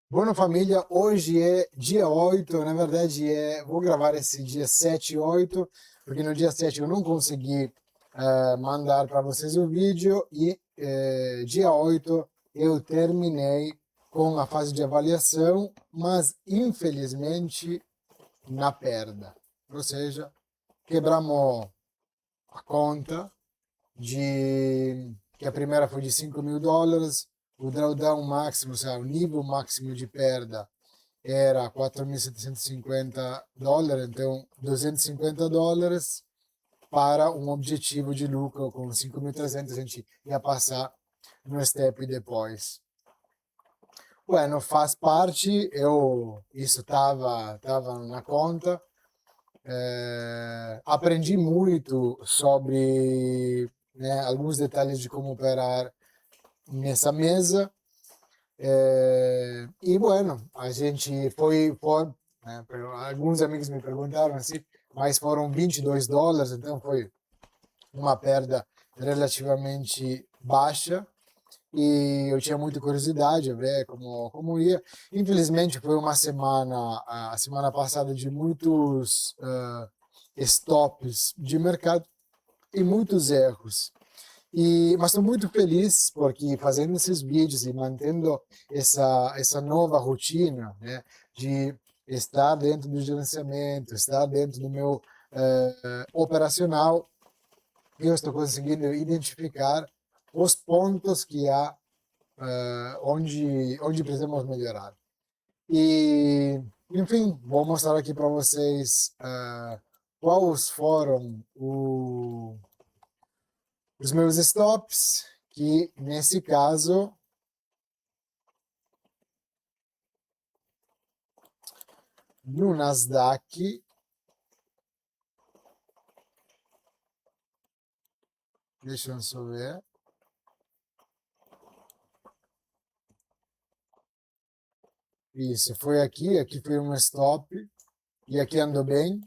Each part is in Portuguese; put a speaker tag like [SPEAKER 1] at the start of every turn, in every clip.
[SPEAKER 1] Boa família, hoje é dia 8. Na verdade vou gravar esse dia 7 e 8, porque no dia 7 eu não consegui mandar para vocês o vídeo e dia 8 eu terminei com a fase de avaliação, mas infelizmente na perda. Ou seja, quebramos a conta de que a primeira foi de US$ 5.000, o drawdown máximo, ou seja, o nível máximo de perda era US$ 4.750, então US$ 250 para um objetivo de lucro com 5.300 a gente ia passar no step depois. Bueno, faz parte, isso tava na conta. Aprendi muito sobre, né, alguns detalhes de como operar nessa mesa. E bueno, a gente foi né, alguns amigos me perguntaram assim, mas foram US$ 22, então foi uma perda relativamente baixa. E eu tinha muita curiosidade a ver como ia. Infelizmente foi uma semana, a semana passada, de muitos stops de mercado e muitos erros. Mas estou muito feliz porque fazendo esses vídeos e mantendo essa nova rotina, né, de estar dentro do gerenciamento, estar dentro do meu operacional, eu estou conseguindo identificar os pontos que há onde precisamos melhorar. E, enfim, vou mostrar aqui para vocês quais foram os meus stops, que nesse caso, no Nasdaq, deixa eu só ver, isso, foi aqui foi um stop, e aqui andou bem,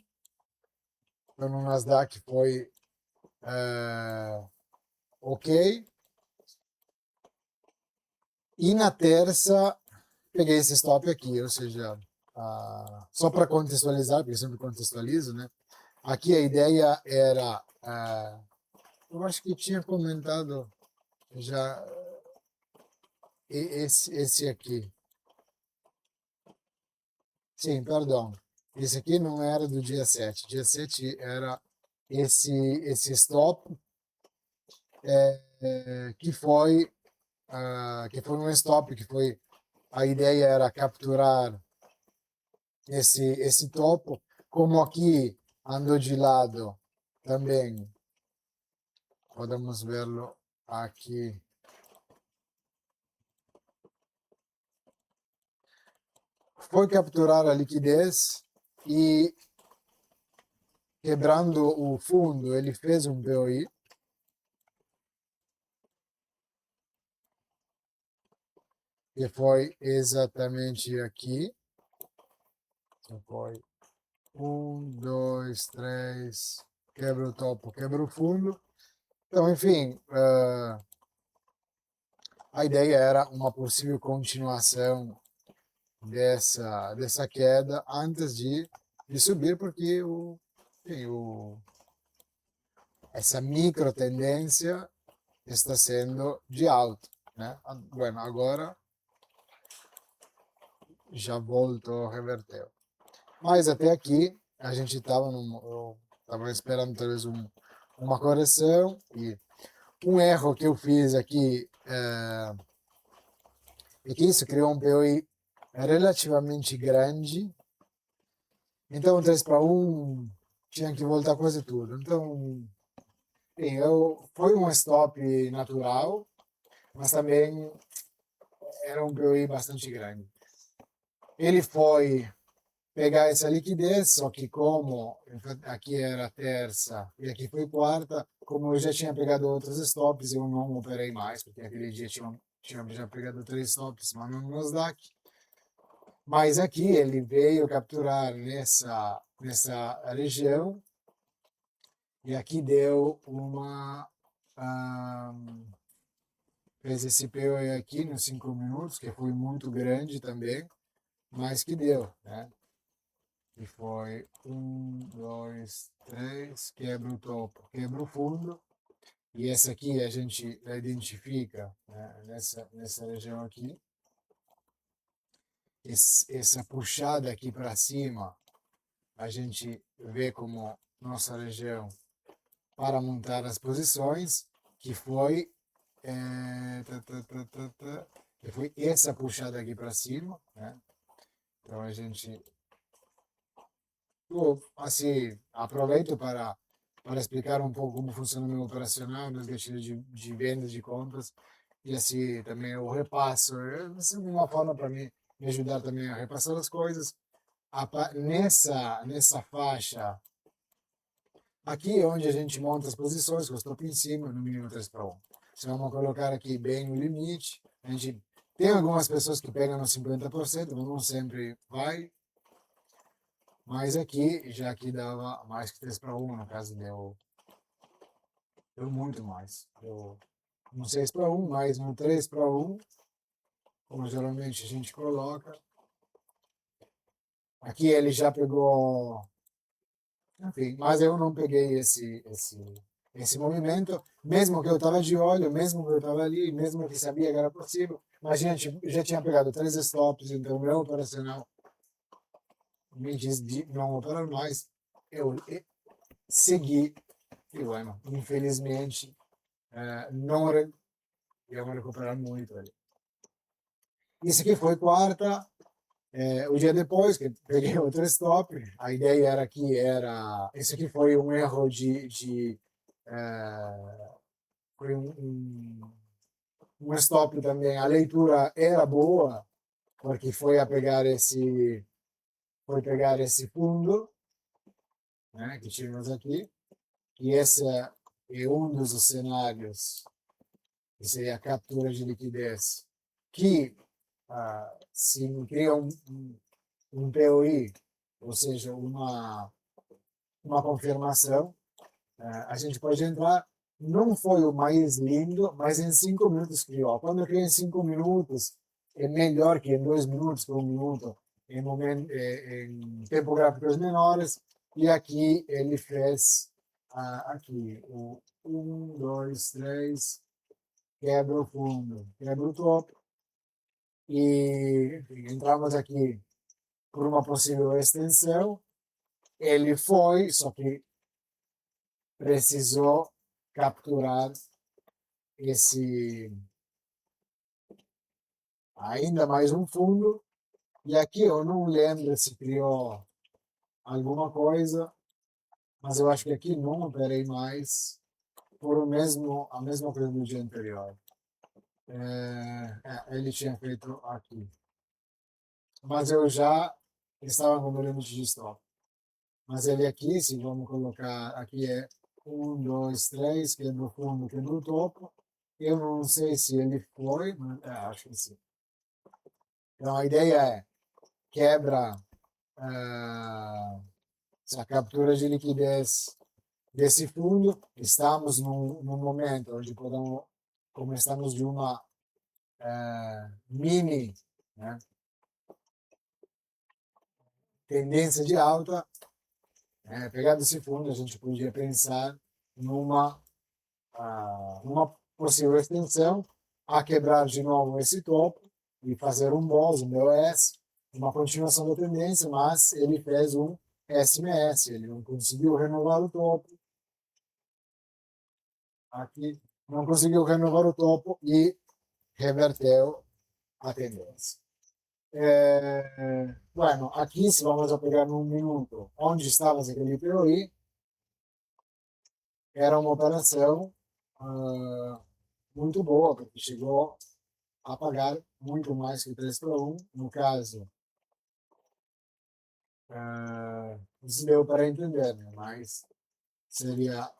[SPEAKER 1] então no Nasdaq foi ok, e na terça peguei esse stop aqui, ou seja, só para contextualizar, porque eu sempre contextualizo, né? Aqui a ideia era, eu acho que tinha comentado já esse aqui. Sim, perdão. Esse aqui não era do dia 7. Dia 7 era esse stop que foi um stop que foi a ideia era capturar esse topo, como aqui andou de lado também. Podemos verlo aqui. Foi capturar a liquidez e quebrando o fundo, ele fez um POI, que foi exatamente aqui. Então foi um, dois, três, quebra o topo, quebra o fundo. Então, enfim, a ideia era uma possível continuação dessa queda antes de subir, porque enfim, essa micro tendência está sendo de alta, né? Bueno, agora já voltou, reverteu. Mas até aqui a gente estava esperando talvez uma correção, e um erro que eu fiz aqui é que isso criou um POI relativamente grande, então 3 para 1 tinha que voltar quase tudo. Então, bem, foi um stop natural, mas também era um POI bastante grande. Ele foi pegar essa liquidez, só que como aqui era terça e aqui foi quarta, como eu já tinha pegado outros stops, eu não operei mais, porque aquele dia tinha já pegado 3 stops, mas não no Nasdaq. Mas aqui ele veio capturar nessa região, e aqui deu fez esse POE aqui nos 5 minutos, que foi muito grande também, mas que deu, né? Que foi 1, 2, 3, quebra o topo, quebra o fundo, e essa aqui a gente identifica, né, nessa região aqui. Essa puxada aqui para cima, a gente vê como nossa região para montar as posições, que foi, que foi essa puxada aqui para cima, né? Então a gente, eu, assim, aproveito para explicar um pouco como funciona o meu operacional nos gatilhos de venda de compras e assim também eu repasso, é uma forma para mim me ajudar também a repassar as coisas. Nessa faixa aqui é onde a gente monta as posições com o stop em cima, no mínimo 3 para 1. Se vamos colocar aqui bem o limite, a gente tem algumas pessoas que pegam no 50%, mas não sempre vai. Mas aqui, já que dava mais que 3 para 1, no caso deu muito mais. Deu um 6 para 1, mais um 3 para 1, como geralmente a gente coloca. Aqui ele já pegou, enfim, mas eu não peguei esse movimento, mesmo que eu estava de olho, mesmo que eu estava ali, mesmo que sabia que era possível, mas a gente já tinha pegado 3 stops, então o meu operacional me diz de não operar mais. Eu segui, e bueno, infelizmente, não íamos recuperar muito ali. Isso aqui foi quarta, o dia depois que peguei outro stop, a ideia era que esse aqui foi um erro foi um stop também, a leitura era boa, porque foi pegar esse fundo, né, que tínhamos aqui, e esse é um dos cenários, que seria a captura de liquidez, que se cria um POI, ou seja, uma confirmação, a gente pode entrar. Não foi o mais lindo, mas em 5 minutos criou. Quando eu crio em 5 minutos, é melhor que em 2 minutos, por 1 minuto, em tempo gráficos menores. E aqui ele fez aqui o 1, 2, 3, quebra o fundo, quebra o topo. E enfim, entramos aqui por uma possível extensão. Ele foi, só que precisou capturar esse ainda mais um fundo. E aqui eu não lembro se criou alguma coisa, mas eu acho que aqui não operei mais por a mesma coisa do dia anterior. Ele tinha feito aqui. Mas eu já estava com o limite de stop. Mas ele aqui, se vamos colocar, aqui é 1, 2, 3, quebra o fundo, quebra o topo. Eu não sei se ele foi, mas acho que sim. Então a ideia é quebra essa captura de liquidez desse fundo. Estamos num momento onde podemos, como estamos de uma mini, né, tendência de alta, pegando esse fundo, a gente podia pensar numa, numa possível extensão, a quebrar de novo esse topo e fazer um BOS, um BOS, uma continuação da tendência, mas ele fez um SMS, ele não conseguiu renovar o topo, aqui não conseguiu renovar o topo e reverteu a tendência. Bueno, aqui se vamos a pegar num minuto onde estava aquele POI, era uma operação muito boa, porque chegou a pagar muito mais que 3 para 1. No caso, isso deu para entender, né? Mas seria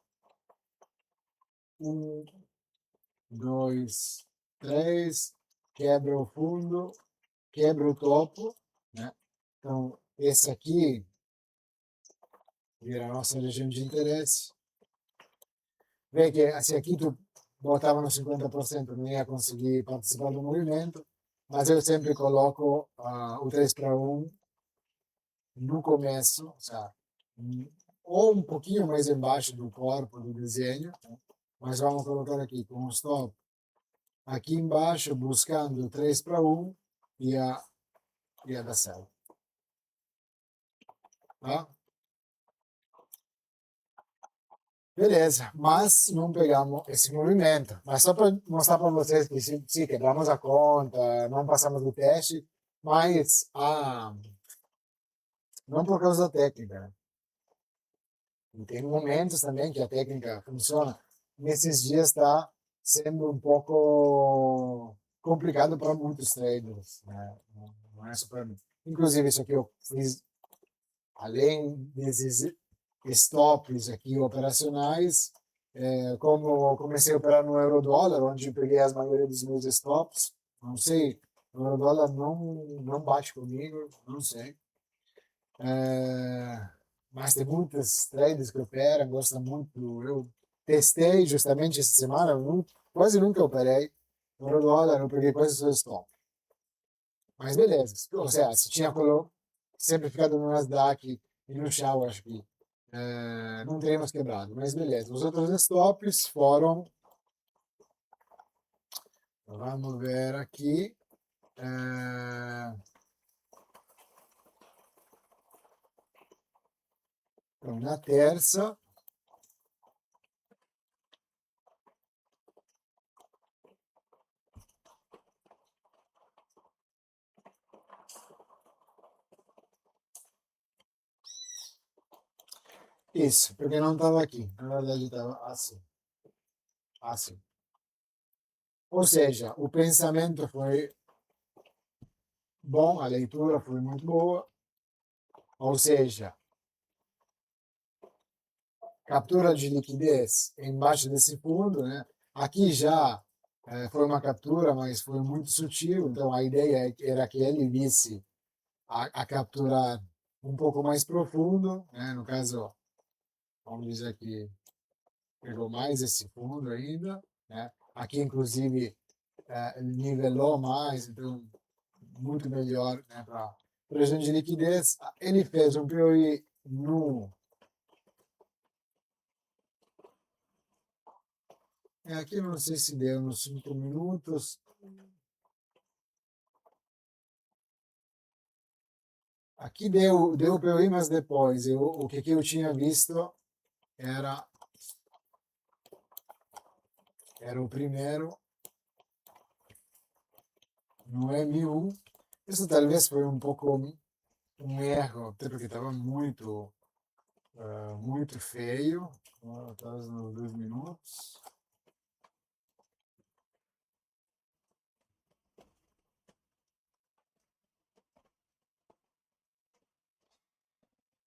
[SPEAKER 1] 1, 2, 3, quebra o fundo, quebra o topo, né? Então, esse aqui vira a nossa região de interesse. Vê que assim, aqui tu botava no 50%, não ia conseguir participar do movimento, mas eu sempre coloco o 3 para 1 no começo, sabe? Ou um pouquinho mais embaixo do corpo do desenho, mas vamos colocar aqui com o stop aqui embaixo, buscando 3 para 1 ia dar certo. Tá? Beleza, mas não pegamos esse movimento. Mas só para mostrar para vocês que sim, quebramos a conta, não passamos do teste, mas não por causa da técnica, né? E tem momentos também que a técnica funciona. Nesses dias está sendo um pouco complicado para muitos traders, né? Não é só para mim. Inclusive, isso aqui eu fiz, além desses stops aqui operacionais, como comecei a operar no euro-dólar, onde eu peguei as maioria dos meus stops, não sei, o euro-dólar não bate comigo, não sei. É, mas tem muitas traders que operam, gostam muito. Eu testei justamente essa semana, quase nunca operei. No euro-dólar, eu peguei quase só stop. Mas beleza, ou seja, se tinha sempre ficado no Nasdaq e no Dow, acho que não teríamos quebrado, mas beleza. Os outros stops foram, vamos ver aqui, então, na terça, isso, porque não estava aqui, na verdade estava assim, assim. Ou seja, o pensamento foi bom, a leitura foi muito boa, ou seja, captura de liquidez embaixo desse fundo, né? Aqui já foi uma captura, mas foi muito sutil, então a ideia era que ele visse a capturar um pouco mais profundo, né? No caso, vamos dizer que pegou mais esse fundo ainda, né? Aqui, inclusive, ele nivelou mais, então muito melhor, né, para previsão de liquidez. Ele fez um POI no. Aqui não sei se deu nos 5 minutos. Aqui deu POI, mas depois o que eu tinha visto era, era o primeiro no M1. Isso talvez foi um pouco um erro, até porque estava muito feio. Estava nos 2 minutos.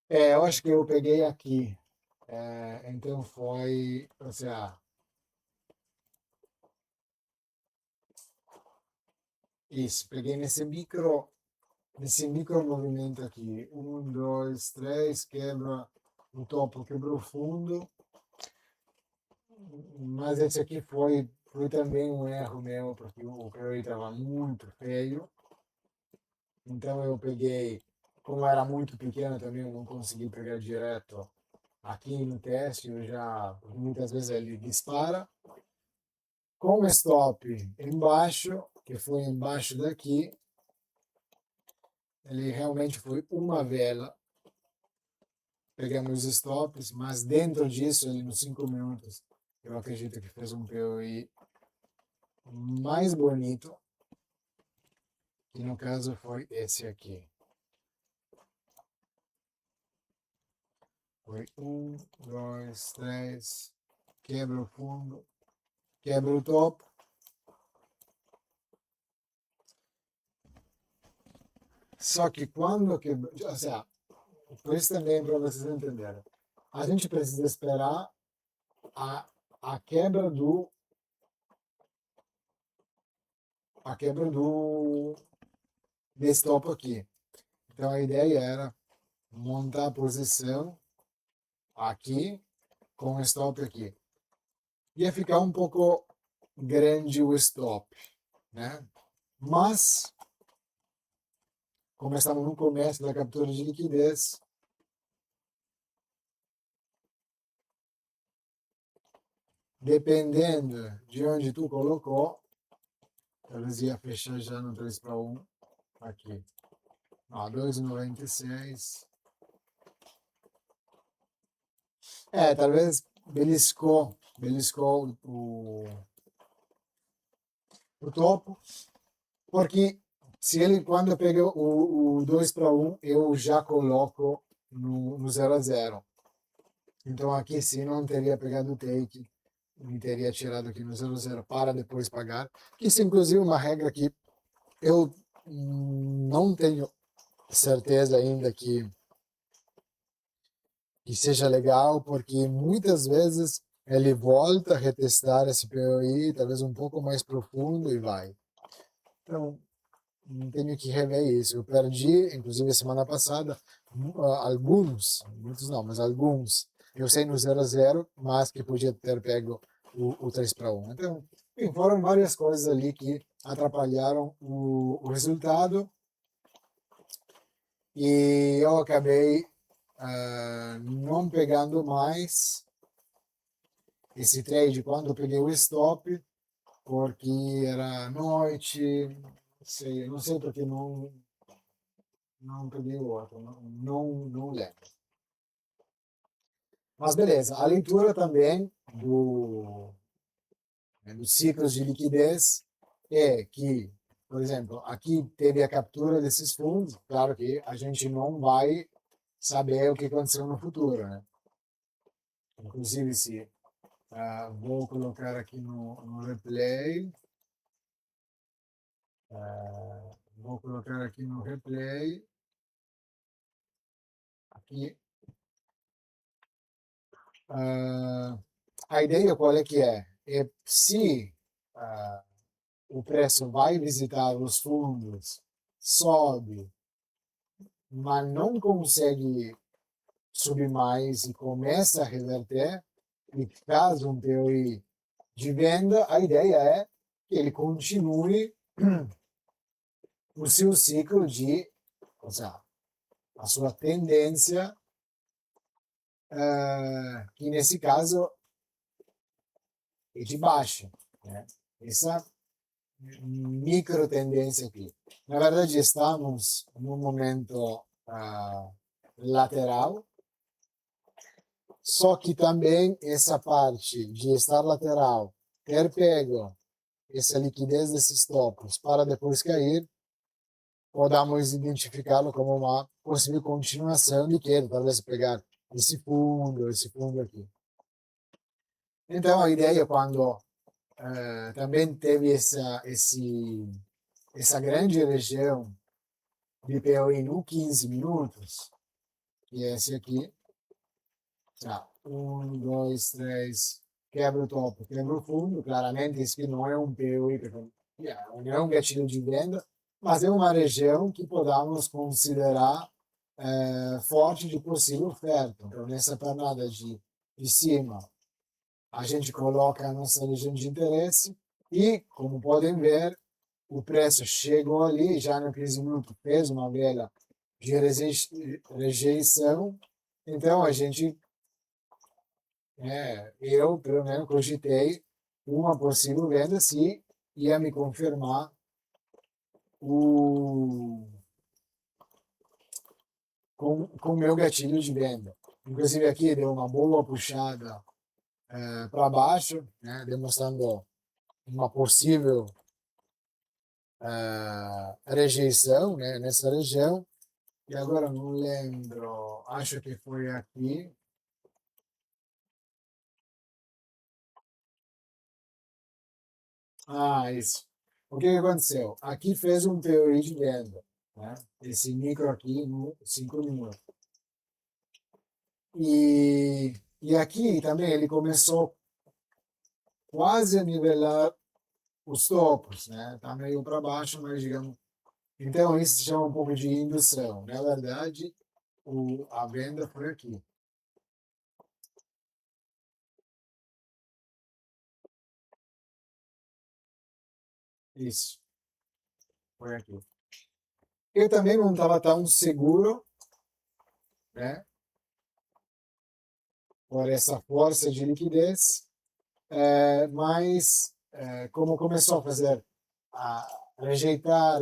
[SPEAKER 1] Eu acho que eu peguei aqui. Então foi, ou seja, isso, peguei nesse micro movimento aqui. Um, dois, três, quebra o topo, quebrou o fundo. Mas esse aqui foi também um erro meu, porque o POI estava muito feio. Então eu peguei, como era muito pequeno também, eu não consegui pegar direto aqui no teste, eu já, muitas vezes ele dispara. Com o stop embaixo, que foi embaixo daqui, ele realmente foi uma vela. Pegamos os stops, mas dentro disso, ali nos 5 minutos, eu acredito que fez um POI mais bonito, que no caso foi esse aqui. Foi um, dois, três, quebra o fundo, quebra o topo. Só que quando quebra, ou seja, por isso também para vocês entenderem, a gente precisa esperar a, a quebra do a quebra do desse topo aqui. Então a ideia era montar a posição aqui com o stop aqui. Ia ficar um pouco grande o stop, né? Mas, como estamos no começo da captura de liquidez, dependendo de onde tu colocou, talvez ia fechar já no 3 para 1 aqui. Ó, 2,96. Talvez beliscou o topo, porque se ele, quando pega o 2 para 1, eu já coloco no 0 a 0. Então aqui sim não teria pegado o take, me teria tirado aqui no 0 a 0 para depois pagar. Isso é inclusive uma regra que eu não tenho certeza ainda que seja legal, porque muitas vezes ele volta a retestar esse POI, talvez um pouco mais profundo e vai. Então, não tenho que rever isso. Eu perdi, inclusive semana passada, alguns, muitos não, mas alguns. Eu sei no 0 a 0, mas que podia ter pego o 3 para 1. Então, enfim, foram várias coisas ali que atrapalharam o resultado e eu acabei não pegando mais esse trade quando eu peguei o stop, porque era noite, não sei porque não peguei o outro, não lembro. Mas beleza, a leitura também dos ciclos de liquidez é que, por exemplo, aqui teve a captura desses fundos, claro que a gente não vai saber o que aconteceu no futuro, né? Inclusive, se vou colocar aqui no replay, vou colocar aqui no replay, aqui, a ideia qual é que é? É se o preço vai visitar os fundos, sobe, mas não consegue subir mais e começa a reverter, e faz um POI de venda, a ideia é que ele continue o seu ciclo de, ou seja, a sua tendência, que nesse caso é de baixa, né? Essa micro tendência aqui. Na verdade, estamos num momento lateral, só que também essa parte de estar lateral, ter pego essa liquidez desses topos para depois cair, podemos identificá-lo como uma possível continuação de queda, talvez pegar esse fundo aqui. Então, a ideia, quando também teve essa grande região de POI no 15 minutos, que é esse aqui, tá, 1, 2, 3, quebra o topo, quebra o fundo, claramente isso aqui não é um POI, não é um gatilho de venda, mas é uma região que podemos considerar forte de possível oferta. Então, nessa pernada de cima, a gente coloca a nossa região de interesse e, como podem ver, o preço chegou ali, já no 15 minutos fez uma vela de rejeição, então a gente, eu pelo menos cogitei uma possível venda se ia me confirmar o com o meu gatilho de venda. Inclusive aqui deu uma boa puxada para baixo, né, demonstrando uma possível rejeição, né, nessa região. E agora não lembro, acho que foi aqui. Isso. O que aconteceu? Aqui fez um POI de venda, né? Esse micro aqui no 5 minutos. E aqui também ele começou quase a nivelar os topos, né? Tá meio para baixo, mas digamos. Então isso se chama um pouco de indução. Na verdade, a venda foi aqui. Isso, foi aqui. Eu também não estava tão seguro, né, por essa força de liquidez, mas como começou a fazer, a rejeitar,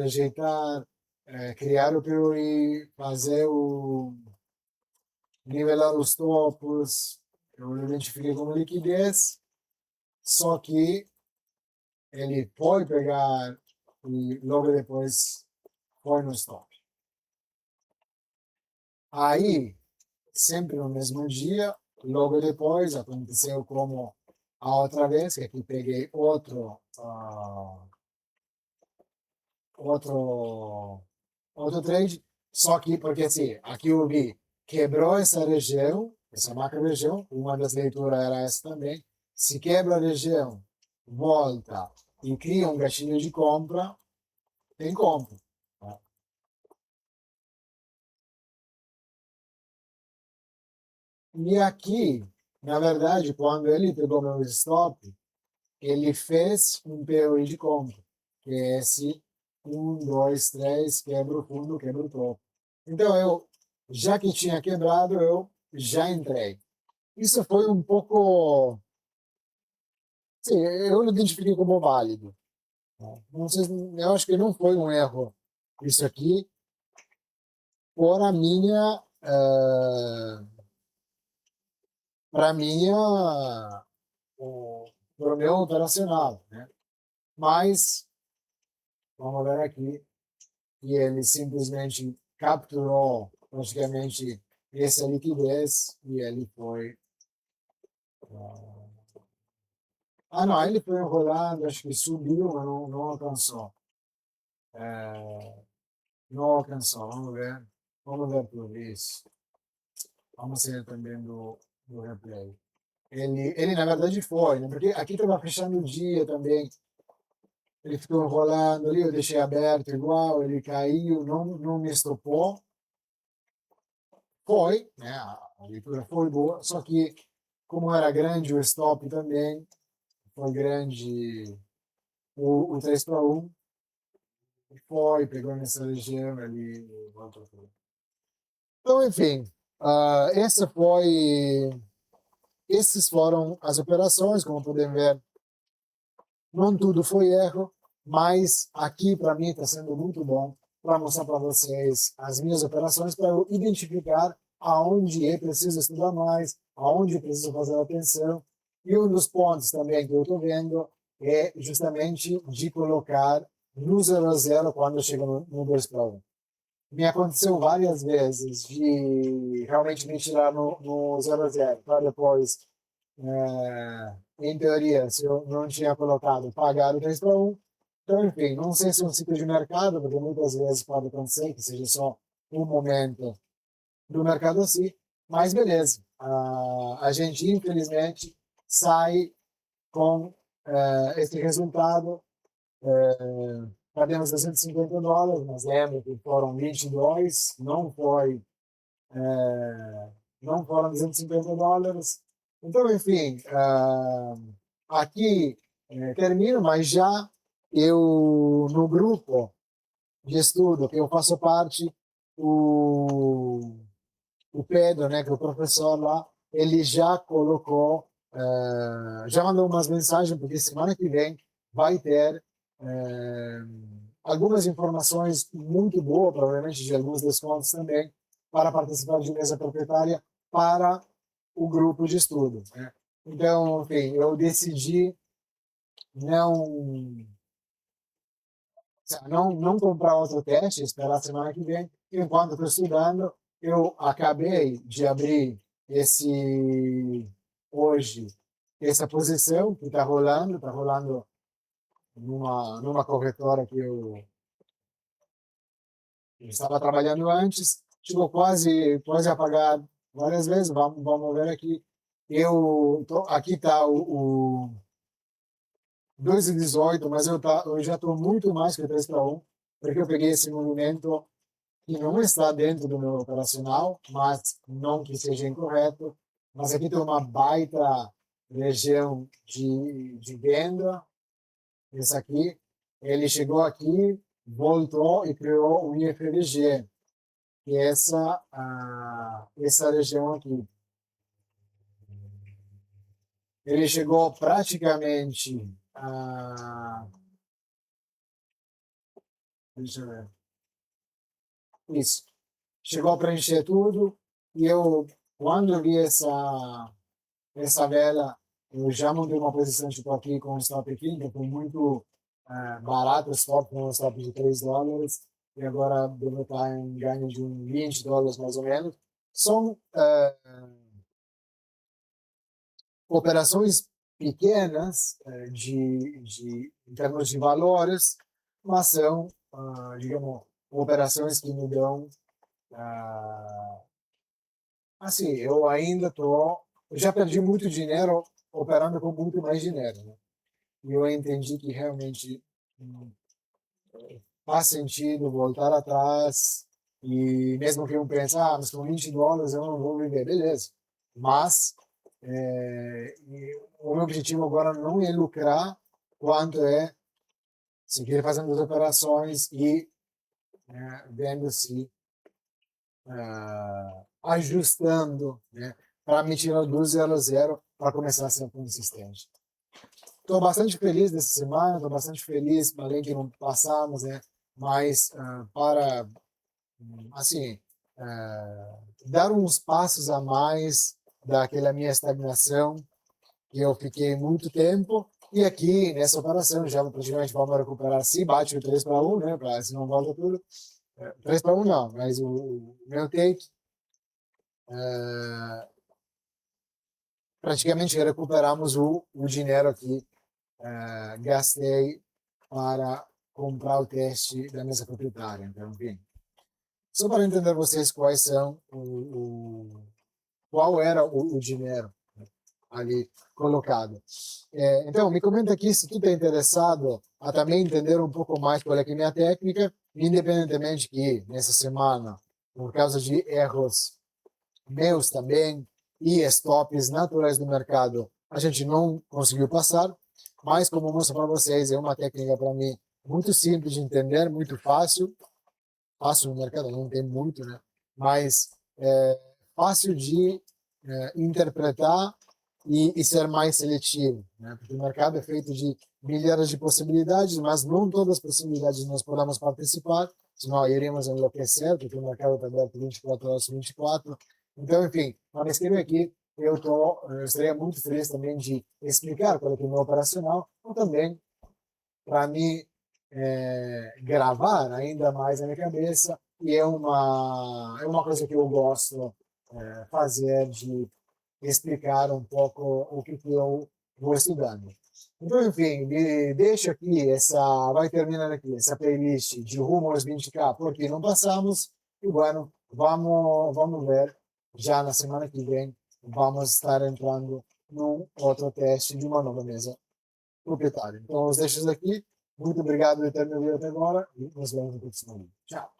[SPEAKER 1] criar o POI, fazer o nivelar os topos, eu identifiquei como liquidez, só que ele foi pegar e logo depois foi no stop. Aí, sempre no mesmo dia, logo depois aconteceu como a outra vez, que aqui peguei outro trade, só que porque assim, aqui eu vi, quebrou essa macro região, uma das leituras era essa também, se quebra a região, volta e cria um gatilho de compra, tem compra. Tá? E aqui, na verdade, quando ele pegou meu stop, ele fez um POI de compra, que é esse 1, 2, 3, quebra o fundo, quebra o topo. Então eu, já que tinha quebrado, eu já entrei. Isso foi um pouco, sim, eu não identifiquei como válido. Né? Não sei, eu acho que não foi um erro isso aqui, por a minha, para minha, para o meu operacional, né? Mas vamos ver aqui, e ele simplesmente capturou praticamente essa liquidez e ele foi. Não, ele foi enrolando, acho que subiu, mas não alcançou. Não alcançou, vamos ver. Vamos ver por isso. Vamos ver também do replay. Ele, na verdade, foi, né? Porque aqui estava fechando o dia também. Ele ficou enrolando ali, eu deixei aberto igual, ele caiu, não me estopou. Foi, né? A leitura foi boa, só que como era grande o stop também, foi grande o 3 para 1, foi, pegou nessa região ali, voltou tudo. Então, enfim, essa foi, esses foram as operações, como podem ver, não tudo foi erro, mas aqui para mim está sendo muito bom para mostrar para vocês as minhas operações, para eu identificar aonde é preciso estudar mais, aonde é preciso fazer atenção. E um dos pontos também que eu estou vendo é justamente de colocar no 0 a 0 quando chega no 2 para 1. Me aconteceu várias vezes de realmente me tirar no 0 a 0 para depois, em teoria, se eu não tinha colocado, pagar o 3 para 1. Então, enfim, não sei se é um ciclo de mercado, porque muitas vezes pode acontecer que seja só um momento do mercado assim, mas beleza. A gente, infelizmente, sai com esse resultado. Perdemos US$ 250, mas lembra que foram 22, não foram US$ 250. Então, enfim, aqui termino, mas já eu, no grupo de estudo que eu faço parte, o, o Pedro, né, que é o professor lá, ele já colocou, já mandou umas mensagens, porque semana que vem vai ter algumas informações muito boas, provavelmente de alguns descontos também, para participar de mesa proprietária para o grupo de estudo. Né? Então, enfim, eu decidi não, não comprar outro teste, esperar a semana que vem. Enquanto estou estudando, eu acabei de abrir hoje, essa posição que está rolando numa corretora que eu estava trabalhando antes, chegou quase a pagar várias vezes. Vamos ver aqui. Aqui está o 2,18, mas eu já estou muito mais que 3 para 1, porque eu peguei esse movimento que não está dentro do meu operacional, mas não que seja incorreto. Mas aqui tem uma baita região de venda, essa aqui, ele chegou aqui, voltou e criou o IFRG, que é essa região aqui. Ele chegou praticamente a... Deixa eu ver. Isso. Chegou a preencher tudo e eu, quando eu vi essa vela, eu já montei uma posição tipo aqui com um stop aqui, que foi muito barato o stop, com um stop de $3, e agora devo estar em ganho de uns $20 mais ou menos. São operações pequenas em termos de valores, mas são, digamos, operações que me dão, assim, eu já perdi muito dinheiro operando com muito mais dinheiro, né? E eu entendi que realmente faz sentido voltar atrás e mesmo que eu pense, mas com $20 eu não vou viver, beleza. Mas o meu objetivo agora não é lucrar, quanto é seguir fazendo as operações e vendo se ajustando, né, para me tirar do 0 para começar a ser consistente. Estou bastante feliz dessa semana, estou bastante feliz, além que não passamos, né, mas para, assim, dar uns passos a mais daquela minha estagnação, que eu fiquei muito tempo, e aqui nessa operação já praticamente vamos recuperar, se bate o 3-1, né, para se não volta tudo, 3-1 não, mas o meu take, praticamente recuperamos o dinheiro que gastei para comprar o teste da mesa proprietária. Então, enfim, só para entender vocês quais são qual era o dinheiro ali colocado. Então, me comenta aqui se tu está interessado a também entender um pouco mais qual é a minha técnica, independentemente que nessa semana, por causa de erros meus também e stops naturais do mercado, a gente não conseguiu passar, mas como eu mostro para vocês, é uma técnica para mim muito simples de entender, muito fácil no mercado, não tem muito, né? Mas fácil de interpretar e ser mais seletivo, né? Porque o mercado é feito de milhares de possibilidades, mas não todas as possibilidades nós podemos participar, senão iríamos enlouquecer, porque o mercado está aberto 24 horas 24. Então, enfim, mas escreve aqui, eu estaria muito feliz também de explicar qual é o meu operacional, ou também para me gravar ainda mais na minha cabeça, e é uma coisa que eu gosto fazer, de explicar um pouco o que eu vou estudando. Então, enfim, me deixa aqui, vai terminar aqui, essa playlist de rumo aos 20K, porque não passamos, e bueno, vamos ver, já na semana que vem, vamos estar entrando num outro teste de uma nova mesa proprietária. Então, os deixo aqui. Muito obrigado por ter me ouvido até agora e nos vemos no próximo vídeo. Tchau!